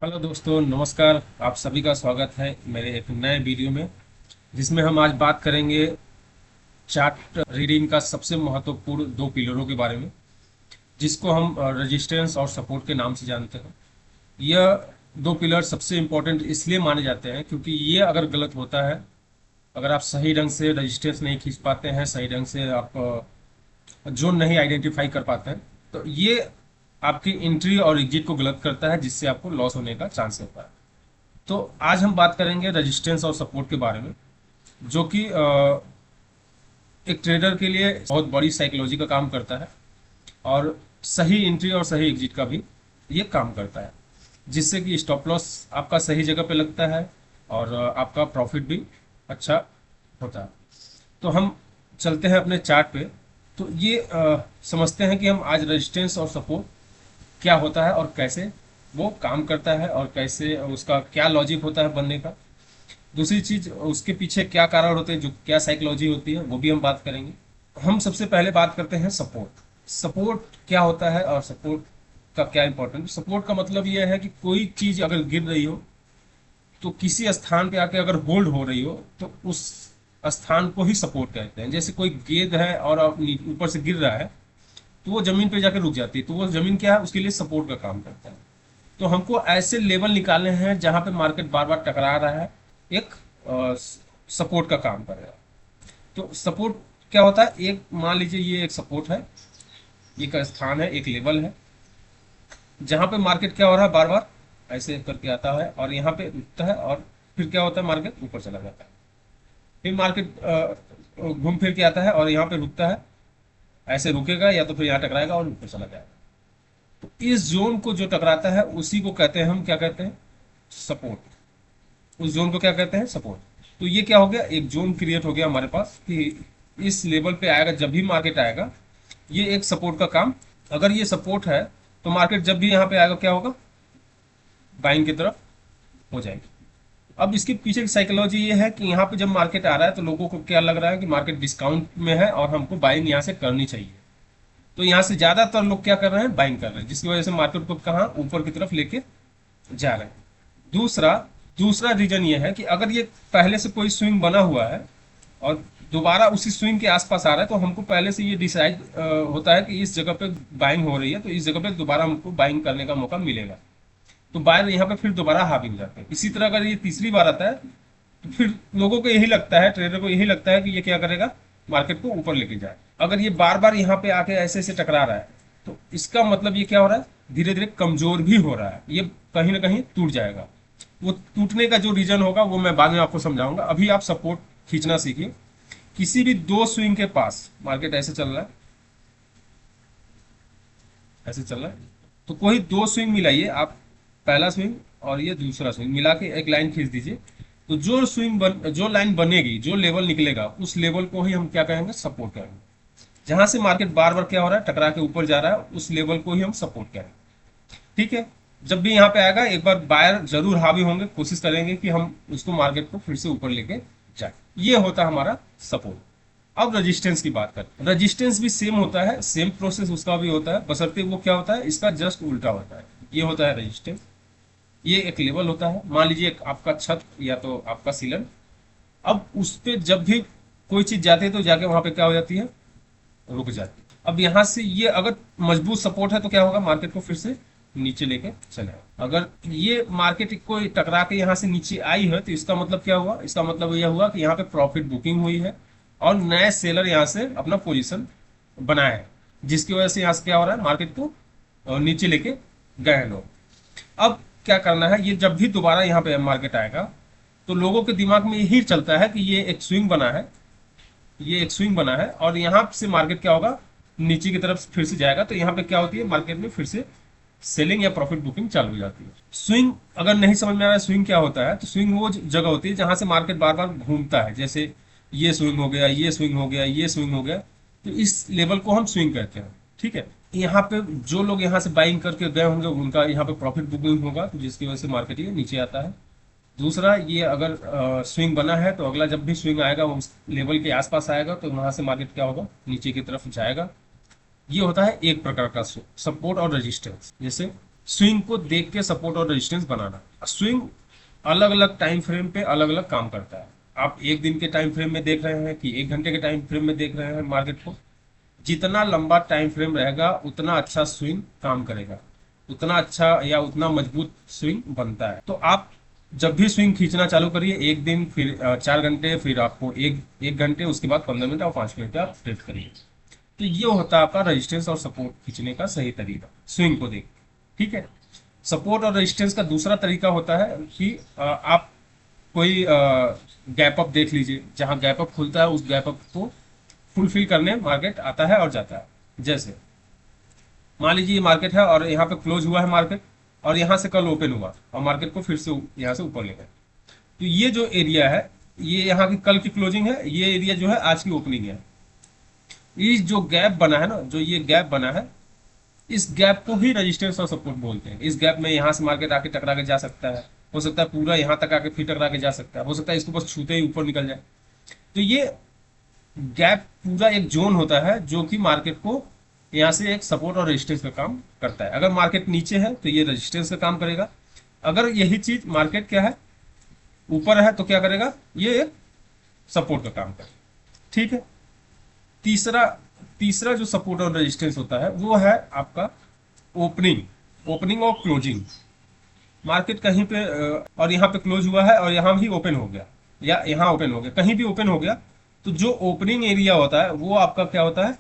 Hello दोस्तों, नमस्कार। आप सभी का स्वागत है मेरे एक नए वीडियो में, जिसमें हम आज बात करेंगे चार्ट रीडिंग का सबसे महत्वपूर्ण दो पिलरों के बारे में, जिसको हम रेजिस्टेंस और सपोर्ट के नाम से जानते हैं। यह दो पिलर सबसे इम्पोर्टेंट इसलिए माने जाते हैं क्योंकि ये अगर गलत होता है, अगर आप सही ढंग से रेजिस्टेंस नहीं खींच पाते हैं, सही ढंग से आप जोन नहीं आइडेंटिफाई कर पाते हैं, तो ये आपकी एंट्री और एग्जिट को गलत करता है, जिससे आपको लॉस होने का चांस होता है। तो आज हम बात करेंगे रेजिस्टेंस और सपोर्ट के बारे में, जो कि एक ट्रेडर के लिए बहुत बड़ी साइकोलॉजी का काम करता है, और सही एंट्री और सही एग्जिट का भी ये काम करता है, जिससे कि स्टॉप लॉस आपका सही जगह पे लगता है और आपका प्रॉफिट भी अच्छा होता है। तो हम चलते हैं अपने चार्ट पे। तो ये समझते हैं कि हम आज रेजिस्टेंस और सपोर्ट क्या होता है और कैसे वो काम करता है और कैसे उसका क्या लॉजिक होता है बनने का। दूसरी चीज, उसके पीछे क्या कारण होते हैं, जो क्या साइकोलॉजी होती है, वो भी हम बात करेंगे। हम सबसे पहले बात करते हैं सपोर्ट। सपोर्ट क्या होता है और सपोर्ट का क्या इंपॉर्टेंट। सपोर्ट का मतलब यह है कि कोई चीज अगर गिर रही हो, तो किसी स्थान पे आके अगर होल्ड हो रही हो, तो उस स्थान को ही सपोर्ट कहते हैं। जैसे कोई गेंद है और ऊपर से गिर रहा है, तो वो जमीन पे जाके रुक जाती है, तो वो जमीन क्या है, उसके लिए सपोर्ट का काम करता है। तो हमको ऐसे लेवल निकालने हैं जहां पे मार्केट बार बार टकरा रहा है, एक सपोर्ट का काम करेगा। तो सपोर्ट क्या होता है, एक मान लीजिए ये एक सपोर्ट है, एक स्थान है, एक लेवल है, जहां पे मार्केट क्या हो रहा है, बार बार ऐसे करके आता है और यहाँ पे रुकता है, और फिर क्या होता है, मार्केट ऊपर चला जाता है। फिर मार्केट घूम फिर के आता है और यहाँ पे रुकता है, ऐसे रुकेगा या तो फिर यहाँ टकराएगा और ऊपर चला जाएगा। तो इस जोन को जो टकराता है उसी को कहते हैं, हम क्या कहते हैं, सपोर्ट। उस जोन को क्या कहते हैं, सपोर्ट। तो ये क्या हो गया, एक जोन क्रिएट हो गया हमारे पास कि इस लेवल पे आएगा, जब भी मार्केट आएगा ये एक सपोर्ट का काम। अगर ये सपोर्ट है तो मार्केट जब भी यहाँ पे आएगा क्या होगा, बाइंग की तरफ हो जाएगी। अब इसके पीछे की साइकोलॉजी ये है कि यहाँ पे जब मार्केट आ रहा है तो लोगों को क्या लग रहा है कि मार्केट डिस्काउंट में है और हमको बाइंग यहाँ से करनी चाहिए। तो यहाँ से ज्यादातर लोग क्या कर रहे हैं, बाइंग कर रहे हैं, जिसकी वजह से मार्केट को कहाँ, ऊपर की तरफ लेके जा रहे हैं। दूसरा दूसरा रीजन ये है कि अगर ये पहले से कोई स्विंग बना हुआ है और दोबारा उसी स्विंग के आसपास आ रहा है, तो हमको पहले से ये डिसाइड होता है कि इस जगह पे बाइंग हो रही है, तो इस जगह पे दोबारा हमको बाइंग करने का मौका मिलेगा। तो बायर यहाँ पे फिर दोबारा हावी हो जाते हैं। इसी तरह अगर ये तीसरी बार आता है, तो फिर लोगों को यही लगता है, ट्रेडर को यही लगता है कि ये क्या करेगा, मार्केट को ऊपर लेके जाए। अगर ये बार बार यहाँ पे आके ऐसे ऐसे टकरा रहा है, तो इसका मतलब ये क्या हो रहा है, धीरे धीरे कमजोर भी हो रहा है, ये कहीं ना कहीं टूट जाएगा। वो टूटने का जो रीजन होगा वो मैं बाद में आपको समझाऊंगा। अभी आप सपोर्ट खींचना सीखिए। किसी भी दो स्विंग के पास मार्केट ऐसे चल रहा है, ऐसे चल रहा है, तो कोई दो स्विंग मिलाइए आप, पहला स्विंग और ये दूसरा स्विंग मिला के एक लाइन खींच दीजिए। तो जो लाइन बनेगी, जो लेवल निकलेगा, उस लेवल को ही हम क्या कहेंगे, सपोर्ट कहेंगे। जहां से मार्केट बार बार क्या हो रहा है, टकरा के ऊपर जा रहा है, उस लेवल को ही हम सपोर्ट कहेंगे। ठीक है। जब भी यहाँ पे आएगा, एक बार बायर जरूर हावी होंगे, कोशिश करेंगे कि हम उसको मार्केट को फिर से ऊपर लेके जाए। ये होता है हमारा सपोर्ट। अब रेजिस्टेंस की बात करें। रेजिस्टेंस भी सेम होता है, सेम प्रोसेस उसका भी होता है, बशर्ते वो क्या होता है, इसका जस्ट उल्टा होता है। ये होता है रेजिस्टेंस। ये एक लेवल होता है, मान लीजिए एक आपका छत या तो आपका सीलन। अब उस पे जब भी कोई चीज जाती है तो जाके वहां पे क्या हो जाती है, रुक जाती है। अब यहाँ से ये अगर मजबूत सपोर्ट है तो क्या होगा, मार्केट को फिर से नीचे लेके चलेगा। अगर ये मार्केट को टकरा के यहाँ से नीचे आई है, तो इसका मतलब क्या हुआ, इसका मतलब यह हुआ कि यहाँ पे प्रॉफिट बुकिंग हुई है और नए सेलर यहाँ से अपना पोजीशन बनाए हैं, जिसकी वजह से यहाँ से क्या हो रहा है, मार्केट को नीचे लेके गए हैं लोग। अब क्या करना है, ये जब भी दोबारा यहाँ पे मार्केट आएगा, तो लोगों के दिमाग में यही चलता है कि ये एक स्विंग बना है, ये एक स्विंग बना है और यहाँ से मार्केट क्या होगा, नीचे की तरफ फिर से जाएगा। तो यहाँ पे क्या होती है, मार्केट में फिर से सेलिंग या प्रॉफिट बुकिंग चालू हो जाती है। स्विंग अगर नहीं समझ में आ रहा है स्विंग क्या होता है, तो स्विंग वो जगह होती है जहां से मार्केट बार बार घूमता है। जैसे ये स्विंग हो गया, ये स्विंग हो गया, ये स्विंग हो गया, तो इस लेवल को हम स्विंग कहते हैं। ठीक है। यहाँ पे जो लोग यहाँ से बाइंग करके गए होंगे, उनका यहाँ पे प्रॉफिट बुकिंग होगा, तो जिसकी वजह से मार्केट ये नीचे आता है। दूसरा, ये अगर स्विंग बना है तो अगला जब भी स्विंग आएगा वो उस लेवल के आसपास आएगा, तो वहां से मार्केट क्या होगा, नीचे की तरफ जाएगा। ये होता है एक प्रकार का सपोर्ट और रेजिस्टेंस। जैसे स्विंग को देख के सपोर्ट और रेजिस्टेंस बनाना। स्विंग अलग अलग टाइम फ्रेम पे अलग अलग काम करता है। आप एक दिन के टाइम फ्रेम में देख रहे हैं कि एक घंटे के टाइम फ्रेम में देख रहे हैं मार्केट को, जितना लंबा टाइम फ्रेम रहेगा उतना अच्छा स्विंग काम करेगा, उतना अच्छा या उतना मजबूत स्विंग बनता है। तो आप जब भी स्विंग खींचना चालू करिए, एक दिन, फिर 4 घंटे, फिर आपको एक घंटे, उसके बाद 15 मिनट और 5 मिनट आप ट्रेड करिए। तो ये होता है आपका रेजिस्टेंस और सपोर्ट खींचने का सही तरीका, स्विंग को देख। ठीक है। सपोर्ट और रेजिस्टेंस का दूसरा तरीका होता है कि आप कोई गैप अप देख लीजिए, जहां गैप अप खुलता है उस गैप अप को फुलफिल करने मार्केट आता है और जाता है। जैसे मान लीजिए ये मार्केट है और यहाँ पे क्लोज हुआ है मार्केट, और यहाँ से कल ओपन हुआ और मार्केट को फिर से यहाँ से ऊपर ले गए। तो ये जो एरिया है, ये यहाँ की कल की क्लोजिंग है, ये एरिया जो है आज की ओपनिंग है। ये जो गैप बना है ना, जो ये गैप बना है, इस गैप को ही रेजिस्टेंस और सपोर्ट बोलते हैं। इस गैप में यहाँ से मार्केट आके टकरा के जा सकता है, हो सकता है पूरा यहाँ तक आके फिर टकरा के जा सकता है, हो सकता है इसको बस छूते ही ऊपर निकल जाए। तो ये गैप पूरा एक जोन होता है जो कि मार्केट को यहाँ से एक सपोर्ट और रेजिस्टेंस का काम करता है। अगर मार्केट नीचे है तो ये रेजिस्टेंस का काम करेगा, अगर यही चीज मार्केट क्या है ऊपर है तो क्या करेगा, ये एक सपोर्ट का काम करेगा। ठीक है। तीसरा तीसरा जो सपोर्ट और रेजिस्टेंस होता है वो है आपका ओपनिंग ओपनिंग और क्लोजिंग। मार्केट कहीं पे और यहाँ पे क्लोज हुआ है और यहाँ भी ओपन हो गया या यहाँ ओपन हो गया, कहीं भी ओपन हो गया, तो जो ओपनिंग एरिया होता है वो आपका क्या होता है,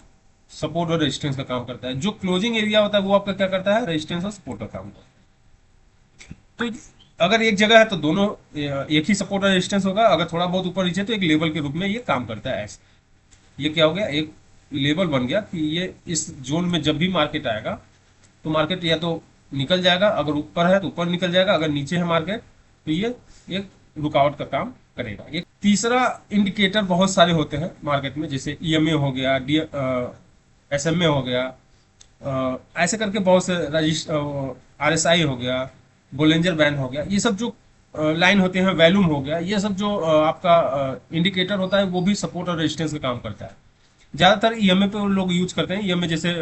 सपोर्ट और रेजिस्टेंस का काम करता है। जो क्लोजिंग एरिया होता है वो आपका क्या करता है, रेजिस्टेंस और सपोर्ट का काम करता है। तो अगर एक जगह है तो दोनों एक ही सपोर्ट और रेजिस्टेंस होगा, अगर थोड़ा बहुत ऊपर नीचे तो एक लेवल के रूप में ये काम करता है। ऐसे ये क्या हो गया, एक लेवल बन गया कि ये इस जोन में जब भी मार्केट आएगा तो मार्केट या तो निकल जाएगा, अगर ऊपर है तो ऊपर निकल जाएगा, अगर नीचे है मार्केट तो ये एक रुकावट का काम करेगा। एक तीसरा इंडिकेटर बहुत सारे होते हैं मार्केट में, जैसे ईएमए हो गया, एसएमए हो गया, ऐसे करके बहुत से आरएसआई हो गया, बोलेंजर बैंड हो गया, ये सब जो लाइन होते हैं, वैल्यूम हो गया, ये सब जो आपका इंडिकेटर होता है वो भी सपोर्ट और रेजिस्टेंस का काम करता है। ज्यादातर ईएमए पे लोग यूज करते हैं। ईएमए जैसे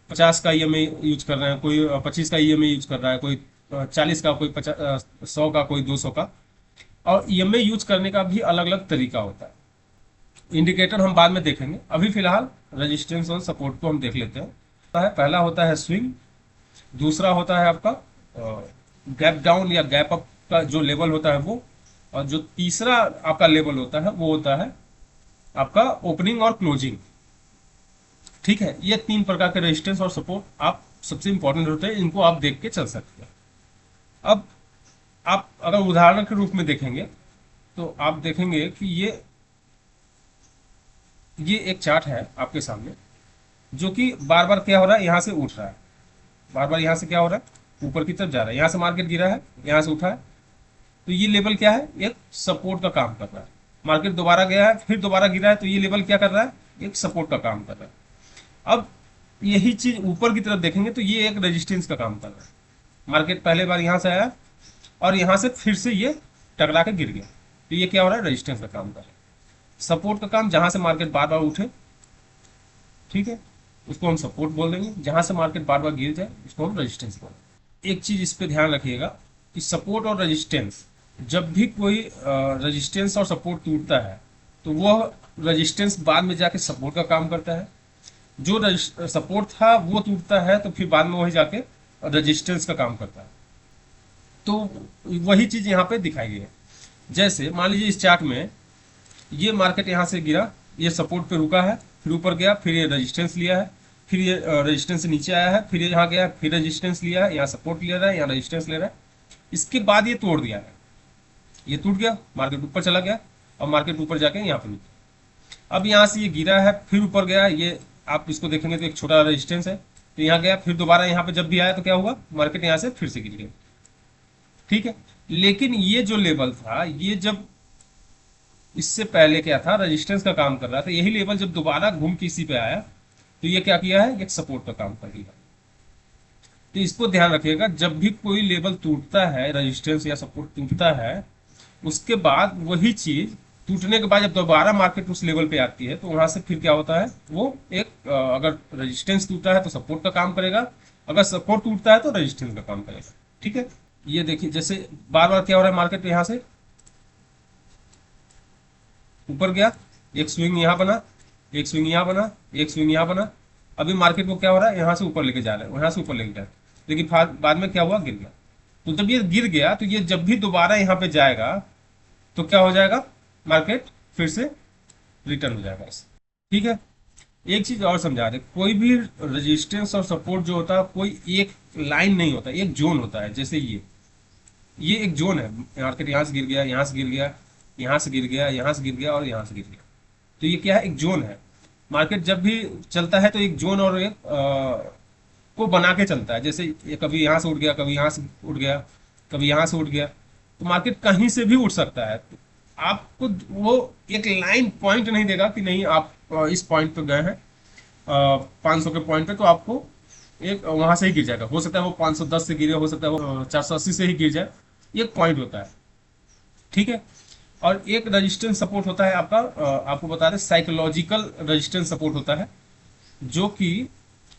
50 का ईएमए यूज कर रहे हैं, कोई 25 का ईएमए यूज कर रहा है, कोई 40 का, कोई 100 का, कोई 200 का। और ईएमए यूज करने का भी अलग अलग तरीका होता है। इंडिकेटर हम बाद में देखेंगे, अभी फिलहाल रेजिस्टेंस और सपोर्ट को हम देख लेते हैं। पहला होता है स्विंग, दूसरा होता है आपका गैप डाउन या गैप अप का जो लेवल होता है वो, और जो तीसरा आपका लेवल होता है वो होता है आपका ओपनिंग और क्लोजिंग। ठीक है। ये 3 प्रकार के रेजिस्टेंस और सपोर्ट आप सबसे इंपॉर्टेंट होते हैं, इनको आप देख के चल सकते हैं। अब आप अगर उदाहरण के रूप में देखेंगे तो आप देखेंगे कि ये एक चार्ट है आपके सामने, जो कि बार बार क्या हो रहा है, यहां से उठ रहा है, बार बार यहां से क्या हो रहा है, ऊपर की तरफ जा रहा है। यहां से मार्केट गिरा है, यहां से उठा है, तो ये लेवल क्या है, एक सपोर्ट का काम कर रहा है। मार्केट दोबारा गया है, फिर दोबारा गिरा है, तो ये लेवल क्या कर रहा है, एक सपोर्ट का काम कर रहा है। अब यही चीज ऊपर की तरफ देखेंगे तो ये एक रेजिस्टेंस का काम कर रहा है। मार्केट पहले बार यहां से आया और यहां से फिर से ये टकरा के गिर गया, तो ये क्या हो रहा है, रेजिस्टेंस का काम कर रहा है। सपोर्ट का काम, जहां से मार्केट बार बार उठे, ठीक है, उसको हम सपोर्ट बोल देंगे। जहां से मार्केट बार बार गिर जाए उसको हम रेजिस्टेंस बोलेंगे। एक चीज इस पे ध्यान रखिएगा कि सपोर्ट और रेजिस्टेंस, जब भी कोई रेजिस्टेंस और सपोर्ट टूटता है तो वह रेजिस्टेंस बाद में जाके सपोर्ट का काम करता है। जो सपोर्ट था वो टूटता है तो फिर बाद में वही जाके रेजिस्टेंस का काम करता है। तो वही चीज यहाँ पे दिखाई गई है। जैसे मान लीजिए इस चार्ट में ये मार्केट यहाँ से गिरा, ये सपोर्ट पे रुका है, फिर ऊपर गया, फिर ये रेजिस्टेंस लिया है, फिर ये रेजिस्टेंस से नीचे आया है, फिर ये यहाँ गया, फिर रेजिस्टेंस लिया है, यहाँ सपोर्ट ले रहा है, यहाँ रेजिस्टेंस ले रहा है, इसके बाद ये तोड़ दिया है, ये टूट गया, मार्केट ऊपर चला गया और मार्केट ऊपर जाके यहाँ पे रुका। अब यहाँ से ये गिरा है, फिर ऊपर गया, ये आप इसको देखेंगे तो एक छोटा रेजिस्टेंस है, तो यहाँ गया, फिर दोबारा यहाँ पे जब भी आया तो क्या हुआ, मार्केट यहाँ से फिर से गिर गया। ठीक है। लेकिन ये जो लेवल था, ये जब इससे पहले क्या था, रेजिस्टेंस का काम कर रहा था, यही लेवल जब दोबारा घूम के इसी पे आया तो ये क्या किया है, एक सपोर्ट का काम कर दिया। तो इसको ध्यान रखिएगा, जब भी कोई लेवल टूटता है, रेजिस्टेंस या सपोर्ट टूटता है, उसके बाद वही चीज टूटने के बाद जब दोबारा मार्केट उस लेवल पे आती है तो वहां से फिर क्या होता है, वो एक अगर रेजिस्टेंस टूटा है तो सपोर्ट का काम करेगा, अगर सपोर्ट टूटता है तो रेजिस्टेंस का काम करेगा। ठीक है, ये देखिए जैसे बार बार क्या हो रहा है, मार्केट यहाँ से ऊपर गया, एक स्विंग यहाँ बना, एक स्विंग यहाँ बना, एक स्विंग यहाँ बना। अभी मार्केट को क्या हो रहा है, यहाँ से ऊपर लेके जा रहा है, यहाँ से ऊपर लेके जा रहा है, लेकिन बाद में क्या हुआ, गिर गया। तो जब ये गिर गया तो ये जब भी दोबारा यहाँ पे जाएगा तो क्या हो जाएगा, मार्केट फिर से रिटर्न हो जाएगा इससे। ठीक है, एक चीज और समझा दे, कोई भी रेजिस्टेंस और सपोर्ट जो होता है कोई एक लाइन नहीं होता, एक जोन होता है। जैसे ये एक जोन है, मार्केट यहाँ से गिर गया, यहाँ से गिर गया, यहाँ से गिर गया, यहाँ से गिर गया और यहाँ से गिर गया। तो ये क्या है, एक जोन है। मार्केट जब भी चलता है तो एक जोन और एक को बना के चलता है। जैसे ये कभी यहाँ से उठ गया, कभी यहाँ से उठ गया, कभी यहाँ से उठ गया, तो मार्केट कहीं से भी उठ सकता है। तो आपको वो एक लाइन पॉइंट नहीं देगा कि नहीं आप इस पॉइंट पे गए हैं 500 के पॉइंट पे तो आपको एक वहां से ही गिर जाएगा। हो सकता है वो 510 से गिरे, हो सकता है वो 480 से ही गिर जाए, एक पॉइंट होता है। ठीक है, और एक रेजिस्टेंस सपोर्ट होता है आपका, आपको बता दें साइकोलॉजिकल रेजिस्टेंस सपोर्ट होता है, जो कि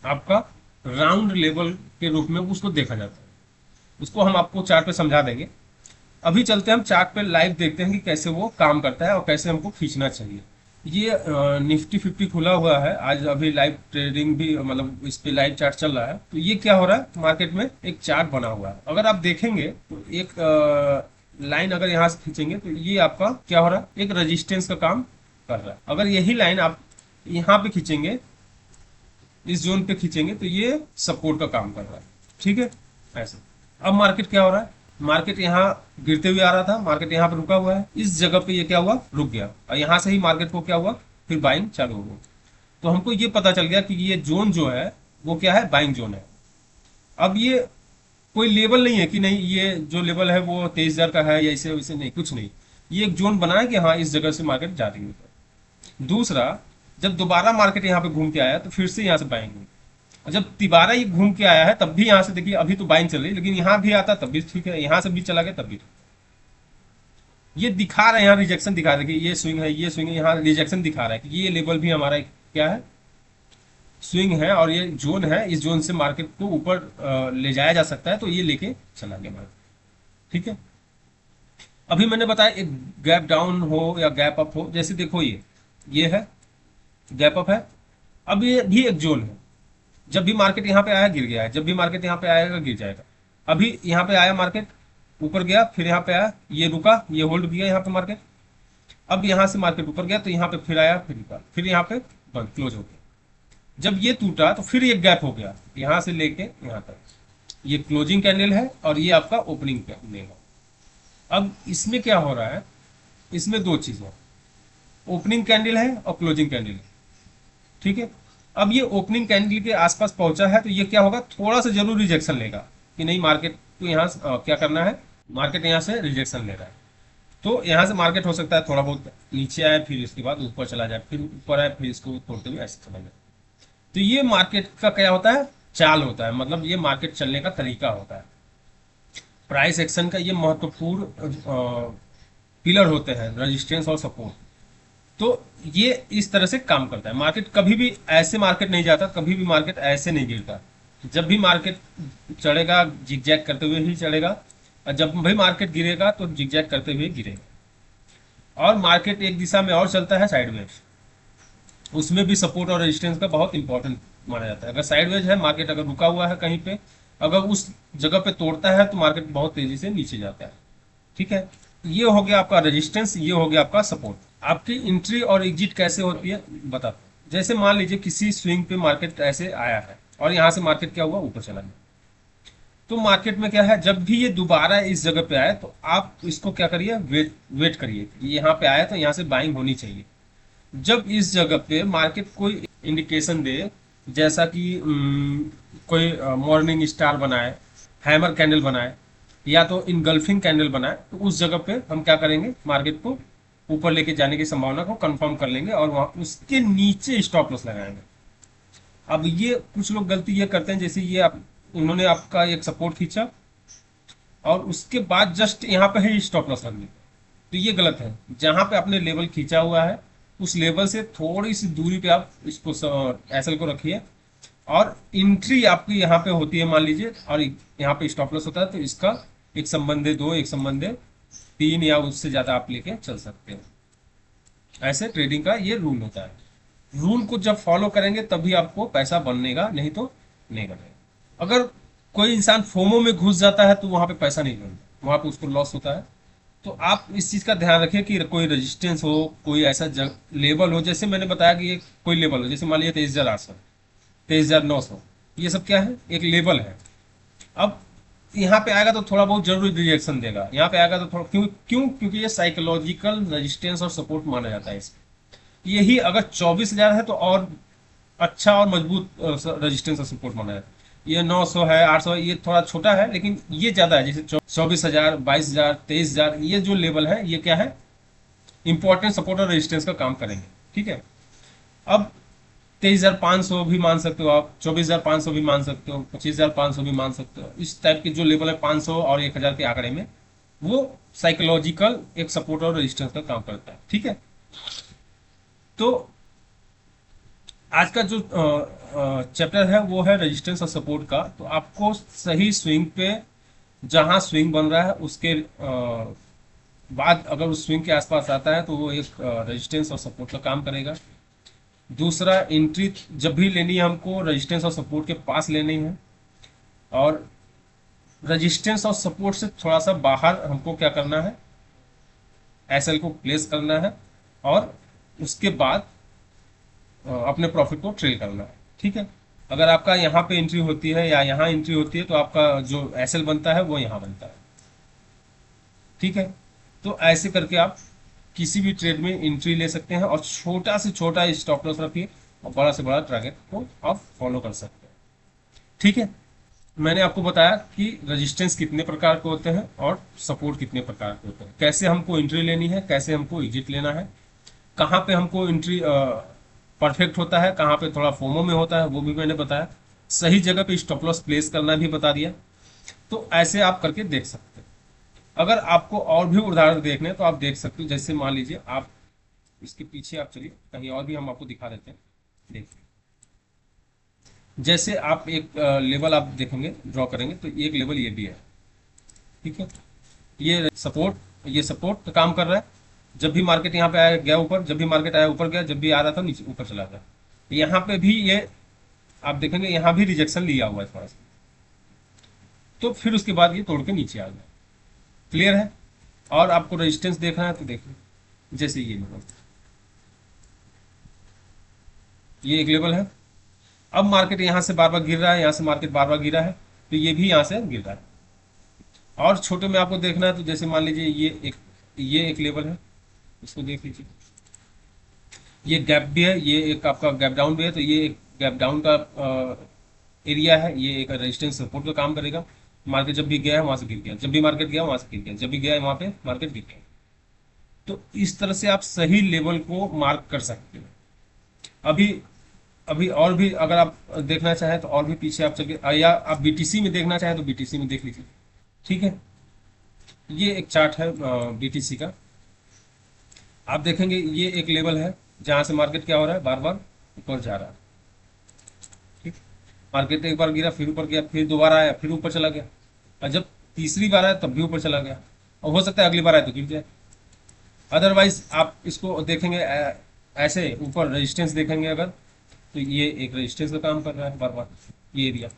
आपका राउंड लेवल के रूप में उसको देखा जाता है। उसको हम आपको चार्ट पे समझा देंगे। अभी चलते हैं हम चार्ट पे लाइव देखते हैं कि कैसे वो काम करता है और कैसे हमको खींचना चाहिए। ये निफ्टी 50 खुला हुआ है आज, अभी लाइव ट्रेडिंग भी मतलब इस पे लाइव चार्ट चल रहा है। तो ये क्या हो रहा है, मार्केट में एक चार्ट बना हुआ है। अगर आप देखेंगे तो एक लाइन अगर यहाँ से खींचेंगे तो ये आपका क्या हो रहा है, एक रेजिस्टेंस का काम कर रहा है। अगर यही लाइन आप यहाँ पे खींचेंगे, इस जोन पे खींचेंगे तो ये सपोर्ट का काम कर रहा है। ठीक है, ऐसे। अब मार्केट क्या हो रहा है, मार्केट यहाँ गिरते हुए आ रहा था, मार्केट यहाँ पे रुका हुआ है, इस जगह पे ये क्या हुआ, रुक गया, और यहाँ से ही मार्केट को क्या हुआ, फिर बाइंग चालू हो गई। तो हमको ये पता चल गया कि ये जोन जो है वो क्या है, बाइंग जोन है। अब ये कोई लेवल नहीं है कि नहीं ये जो लेवल है वो 23,000 का है या इसे वैसे, नहीं, कुछ नहीं। ये एक जोन बना है कि हाँ इस जगह से मार्केट जा रही है। दूसरा, जब दोबारा मार्केट यहाँ पे घूम के आया तो फिर से यहाँ से बाइंग हुई, और जब तिबारा ये घूम के आया है तब भी यहाँ से देखिए अभी तो बाइंग चल रही है, लेकिन यहाँ भी आता तब भी ठीक है, यहाँ से भी चला गया तब भी। ये दिखा रहा है, यहाँ रिजेक्शन दिखा रहा है कि ये स्विंग है, ये स्विंग है, यहाँ रिजेक्शन दिखा रहा है कि ये लेवल भी हमारा क्या है, स्विंग है, और ये जोन है, इस जोन से मार्केट को ऊपर ले जाया जा सकता है, तो ये लेके चला गया मार्केट। ठीक है, अभी मैंने बताया एक गैप डाउन हो या गैप अप हो, जैसे देखो ये है गैप अप है। अब ये भी एक जोन है, जब भी मार्केट यहाँ पे आया गिर गया है, जब भी मार्केट यहाँ पे आएगा गिर जाएगा। अभी यहाँ पे आया मार्केट, ऊपर गया, फिर यहाँ पे आया, ये रुका, ये होल्ड किया यहाँ पे मार्केट। अब यहाँ से मार्केट ऊपर गया तो यहाँ पे फिर आया, फिर रुका, फिर यहाँ पे बंद क्लोज हो गया। जब ये टूटा तो फिर एक गैप हो गया यहाँ से लेके यहाँ तक, ये क्लोजिंग कैंडल है और ये आपका ओपनिंग कैंडल है। अब इसमें क्या हो रहा है, इसमें दो चीजें, ओपनिंग कैंडल है और क्लोजिंग कैंडल है। ठीक है, अब ये ओपनिंग कैंडल के आसपास पहुंचा है तो ये क्या होगा, थोड़ा सा जरूर रिजेक्शन लेगा कि नहीं मार्केट को यहाँ क्या करना है, मार्केट यहाँ से रिजेक्शन ले रहा है। तो यहाँ से मार्केट हो सकता है थोड़ा बहुत नीचे आए, फिर इसके बाद ऊपर चला जाए, फिर ऊपर आए, फिर इसको तोड़ते हुए ऐसे चला जाए। तो ये मार्केट का क्या होता है, चाल होता है, मतलब ये मार्केट चलने का तरीका होता है। प्राइस एक्शन का ये महत्वपूर्ण पिलर होते हैं, रेजिस्टेंस और सपोर्ट। तो ये इस तरह से काम करता है। मार्केट कभी भी ऐसे मार्केट नहीं जाता, कभी भी मार्केट ऐसे नहीं गिरता। जब भी मार्केट चढ़ेगा जिगजैग करते हुए ही चढ़ेगा, और जब भी मार्केट गिरेगा तो जिगजैग करते हुए गिरेगा। और मार्केट एक दिशा में और चलता है साइडवेज, उसमें भी सपोर्ट और रेजिस्टेंस का बहुत इंपॉर्टेंट माना जाता है। अगर साइडवेज है, मार्केट अगर रुका हुआ है कहीं पे, अगर उस जगह पे तोड़ता है तो मार्केट बहुत तेजी से नीचे जाता है। ठीक है, ये हो गया आपका रेजिस्टेंस, ये हो गया आपका सपोर्ट। आपकी एंट्री और एग्जिट कैसे होती है बताते हैं। जैसे मान लीजिए किसी स्विंग पे मार्केट ऐसे आया है और यहाँ से मार्केट क्या हुआ, ऊपर चला गया। तो मार्केट में क्या है, जब भी ये दोबारा इस जगह पे आए तो आप इसको क्या करिए, वेट करिए। यहाँ पे आया तो यहाँ से बाइंग होनी चाहिए। जब इस जगह पे मार्केट कोई इंडिकेशन दे, जैसा कि कोई मॉर्निंग स्टार बनाए, हैमर कैंडल बनाए, या तो इनगल्फिंग कैंडल बनाए, तो उस जगह पे हम क्या करेंगे, मार्केट को ऊपर लेके जाने की संभावना को कंफर्म कर लेंगे और वहां उसके नीचे स्टॉप लॉस लगाएंगे। अब ये कुछ लोग गलती ये करते हैं, जैसे ये उन्होंने आपका एक सपोर्ट खींचा और उसके बाद जस्ट यहाँ पे ही स्टॉप लॉस लग गया, तो ये गलत है। जहां पे आपने लेवल खींचा हुआ है उस लेवल से थोड़ी सी दूरी पे आप इसको एसएल को रखिए और एंट्री आपकी यहाँ पे होती है मान लीजिए, और यहाँ पे स्टॉप लॉस होता है, तो इसका एक संबंधित 2, एक संबंधित 3 या उससे ज़्यादा आप लेके चल सकते हैं। ऐसे ट्रेडिंग का ये रूल होता है। रूल को जब फॉलो करेंगे तभी आपको पैसा बनेगा, नहीं तो नहीं बनेगा। अगर कोई इंसान फोमो में घुस जाता है तो वहां पे पैसा नहीं बनता, वहां पे उसको लॉस होता है। तो आप इस चीज का ध्यान रखिए कि कोई रेजिस्टेंस हो, कोई ऐसा लेवल हो, जैसे मैंने बताया कि ये कोई लेवल हो, जैसे मान लीजिए 23,800, 23,900, ये सब क्या है, एक लेवल है। अब यहाँ पे आएगा तो थोड़ा बहुत जरूर रिएक्शन देगा, यहाँ पे आएगा तो थोड़ा क्यों क्यों क्योंकि ये साइकोलॉजिकल रेजिस्टेंस और सपोर्ट माना जाता है इसमें। यही अगर 24,000 है तो और अच्छा और मजबूत रेजिस्टेंस और सपोर्ट माना जाता है। ये 900 है, 800 है, ये थोड़ा छोटा है, लेकिन ये ज्यादा है। जैसे 24,000, 22,000, 23,000, ये जो लेवल है ये क्या है, इंपॉर्टेंट सपोर्ट और रेजिस्टेंस का काम करेंगे। ठीक है, अब 23,500 भी मान सकते हो आप, 24,500 भी मान सकते हो, 25,500 भी मान सकते हो। इस टाइप के जो लेवल है 500 और 1,000 के आंकड़े में, वो साइकोलॉजिकल एक सपोर्ट और रेजिस्टेंस का काम करता है। ठीक है, तो आज का जो चैप्टर है वो है रेजिस्टेंस और सपोर्ट का। तो आपको सही स्विंग पे जहां स्विंग बन रहा है उसके बाद अगर उस स्विंग के आसपास आता है तो वो एक रेजिस्टेंस और सपोर्ट का काम करेगा। दूसरा, एंट्री जब भी लेनी है हमको रेजिस्टेंस और सपोर्ट के पास लेनी है, और रेजिस्टेंस और सपोर्ट से थोड़ा सा बाहर हमको क्या करना है, एसएल को प्लेस करना है, और उसके बाद अपने प्रॉफिट को ट्रेल करना है। ठीक है, अगर आपका यहाँ पे एंट्री होती है या यहाँ एंट्री होती है तो आपका जो एसएल बनता है वो यहाँ बनता है। ठीक है, तो ऐसे करके आप किसी भी ट्रेड में एंट्री ले सकते हैं, और छोटा से छोटा स्टॉप लॉस रखिए और बड़ा से बड़ा टारगेट को आप फॉलो कर सकते हैं। ठीक है, मैंने आपको बताया कि रेजिस्टेंस कितने प्रकार के होते हैं और सपोर्ट कितने प्रकार के होते हैं, कैसे हमको एंट्री लेनी है, कैसे हमको एग्जिट लेना है, कहाँ पे हमको एंट्री परफेक्ट होता है, कहाँ पे थोड़ा फोमो में होता है वो भी मैंने बताया, सही जगह पे स्टॉप लॉस प्लेस करना भी बता दिया। तो ऐसे आप करके देख सकते हैं। अगर आपको और भी उदाहरण देखने हैं तो आप देख सकते हो। जैसे मान लीजिए आप इसके पीछे आप चलिए, कहीं और भी हम आपको दिखा देते हैं। देखिए, जैसे आप एक लेवल आप देखेंगे, ड्रॉ करेंगे तो एक लेवल ये भी है। ठीक है, ये सपोर्ट का काम कर रहा है। जब भी मार्केट यहाँ पे आया गया ऊपर, जब भी मार्केट आया ऊपर गया, जब भी आ रहा था नीचे ऊपर चला गया। यहाँ पे भी ये आप देखेंगे, यहाँ भी रिजेक्शन लिया हुआ है थोड़ा सा, तो फिर उसके बाद ये तोड़ के नीचे आ गया। क्लियर है, और आपको रेजिस्टेंस देखना है तो देखिए, जैसे ये लेवल, ये एक लेवल है। अब मार्केट यहाँ से बार बार गिर रहा है, यहाँ से मार्केट बार बार गिरा है, तो ये भी यहाँ से गिर रहा है। और छोटे में आपको देखना है तो जैसे मान लीजिए ये एक लेवल है, इसको देख लीजिए। ये गैप भी है, ये एक आपका गैप डाउन भी है, तो ये एक गैप डाउन का एरिया है, ये एक रेजिस्टेंस सपोर्ट का काम करेगा। मार्केट जब भी गया है वहां से गिर गया, जब भी मार्केट गया वहां से गिर गया, जब भी गया है वहां पे मार्केट गिर गया। तो इस तरह से आप सही लेवल को मार्क कर सकते हो। अभी अभी और भी अगर आप देखना चाहें तो और भी पीछे आप चलिए, या आप बीटीसी में देखना चाहें तो बीटीसी में देख लीजिए। ठीक है, ये एक चार्ट है बीटीसी का। आप देखेंगे ये एक लेवल है जहां से मार्केट क्या हो रहा है, बार बार ऊपर जा रहा है। ठीक, मार्केट एक बार गिरा, फिर ऊपर गया, फिर दोबारा आया, फिर ऊपर चला गया, और जब तीसरी बार आया तब भी ऊपर चला गया, और हो सकता है अगली बार आए तो गिर जाए। अदरवाइज आप इसको देखेंगे ऐसे ऊपर रेजिस्टेंस देखेंगे अगर, तो ये एक रेजिस्टेंस का काम कर रहा है बार बार, ये एरिया।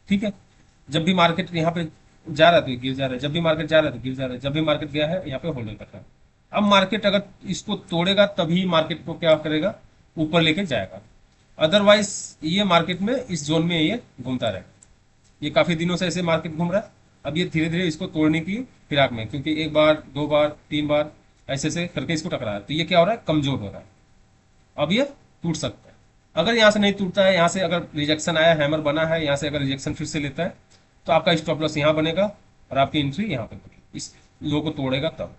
ठीक है, जब भी मार्केट यहाँ पे जा रहा है तो ये गिर जा रहा है, जब भी मार्केट जा रहा है तो गिर जा रहा है, जब भी मार्केट गया है यहाँ पे होल्ड कर रहा है। अब मार्केट अगर इसको तोड़ेगा तभी मार्केट को क्या करेगा, ऊपर लेके जाएगा। अदरवाइज ये मार्केट में इस जोन में ये घूमता रहेगा। ये काफी दिनों से ऐसे मार्केट घूम रहा है, अब ये धीरे धीरे इसको तोड़ने की फिराक में, क्योंकि एक बार, दो बार, तीन बार ऐसे ऐसे करके इसको टकरा है, तो ये क्या हो रहा है, कमजोर हो रहा है। अब ये टूट सकता है। अगर यहाँ से नहीं टूटता है, यहाँ से अगर रिजेक्शन आया, हैमर बना है, यहाँ से अगर रिजेक्शन फिर से लेता है, तो आपका स्टॉप लॉस यहाँ बनेगा और आपकी एंट्री यहाँ पे बनेगी। इस लो को तोड़ेगा तब।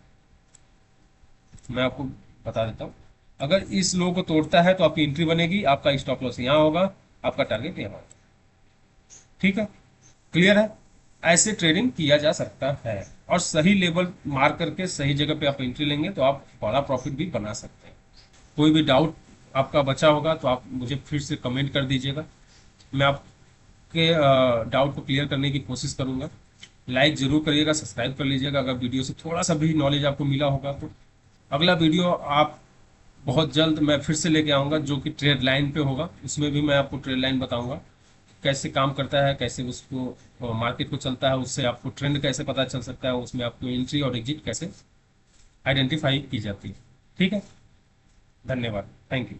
मैं आपको बता देता हूँ, अगर इस लो को तोड़ता है तो आपकी एंट्री बनेगी, आपका स्टॉप लॉस यहाँ होगा, आपका टारगेट यहाँ होगा। ठीक है, क्लियर है। ऐसे ट्रेडिंग किया जा सकता है, और सही लेवल मार्क करके सही जगह पे आप एंट्री लेंगे तो आप बड़ा प्रॉफिट भी बना सकते हैं। कोई भी डाउट आपका बचा होगा तो आप मुझे फिर से कमेंट कर दीजिएगा। मैं आपके डाउट को क्लियर करने की कोशिश करूंगा। लाइक जरूर करिएगा, सब्सक्राइब कर लीजिएगा अगर वीडियो से थोड़ा सा भी नॉलेज आपको मिला होगा तो। अगला वीडियो आप बहुत जल्द मैं फिर से लेके आऊँगा जो कि ट्रेड लाइन पे होगा। उसमें भी मैं आपको ट्रेड लाइन बताऊँगा कैसे काम करता है, कैसे उसको मार्केट को चलता है, उससे आपको ट्रेंड कैसे पता चल सकता है, उसमें आपको एंट्री और एग्जिट कैसे आइडेंटिफाई की जाती है। ठीक है, धन्यवाद, थैंक यू।